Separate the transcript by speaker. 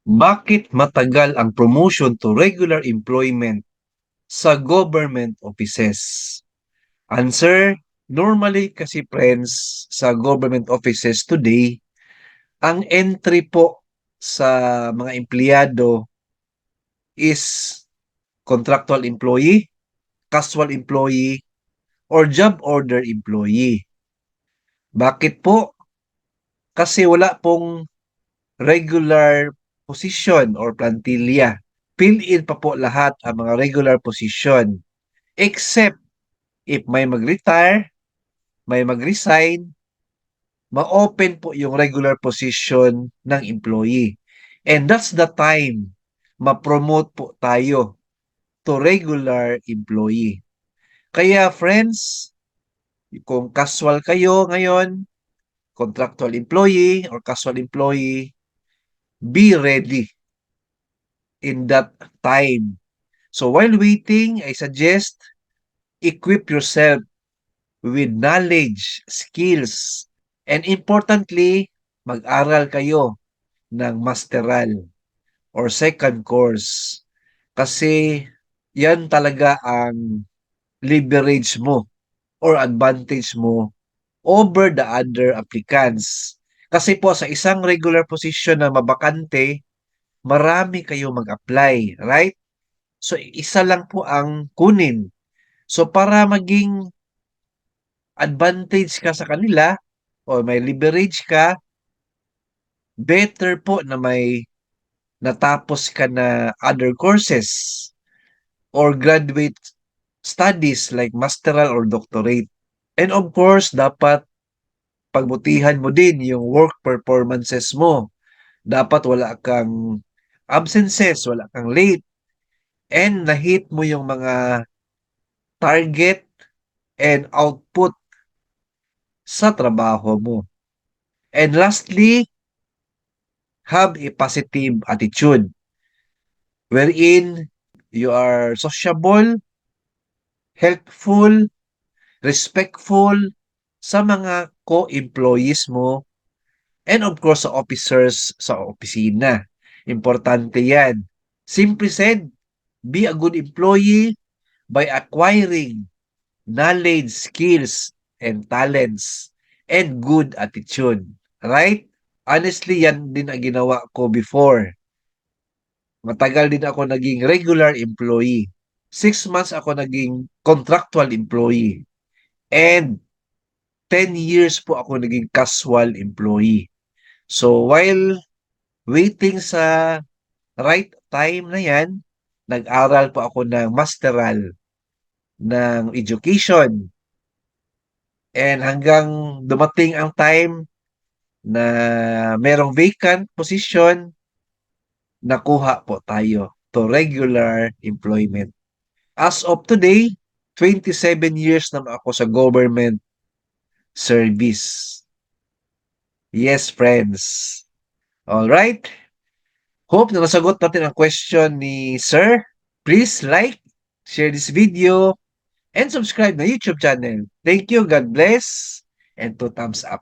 Speaker 1: Bakit matagal ang promotion to regular employment sa government offices? Answer, normally kasi friends sa government offices today, ang entry po sa mga empleyado is contractual employee, casual employee, or job order employee. Bakit po? Kasi wala pong regular position or plantilla. Fill-in pa po lahat ang mga regular position. Except if may mag-retire, may mag-resign, ma-open po yung regular position ng employee. And that's the time ma-promote po tayo to regular employee. Kaya friends, kung casual kayo ngayon, contractual employee or casual employee, be ready in that time. So while waiting, I suggest equip yourself with knowledge, skills, and importantly, mag-aral kayo ng masteral or second course. Kasi yan talaga ang leverage mo or advantage mo over the other applicants. Kasi po sa isang regular position na mabakante, marami kayo mag-apply, right? So isa lang po ang kunin. So para maging advantage ka sa kanila o may leverage ka, better po na may natapos ka na other courses or graduate studies like masteral or doctorate. And of course, dapat pagbutihan mo din yung work performances mo. Dapat wala kang absences, wala kang late, and na-hit mo yung mga target and output sa trabaho mo. And lastly, have a positive attitude wherein you are sociable, helpful, respectful sa mga co-employees mo and of course sa officers sa opisina. Importante yan. Simply said, be a good employee by acquiring knowledge, skills, and talents, and good attitude. Right? Honestly, yan din ang ginawa ko before. Matagal din ako naging regular employee. 6 months ako naging contractual employee. And 10 years po ako naging casual employee. So while waiting sa right time na yan, nag-aral po ako ng masteral ng education. And hanggang dumating ang time na merong vacant position, nakuha po tayo to regular employment. As of today, 27 years na ako sa government service. Yes, friends. All right. Hope na nasagot natin ang question ni Sir. Please like, share this video, and subscribe na YouTube channel. Thank you. God bless. And 2 thumbs up.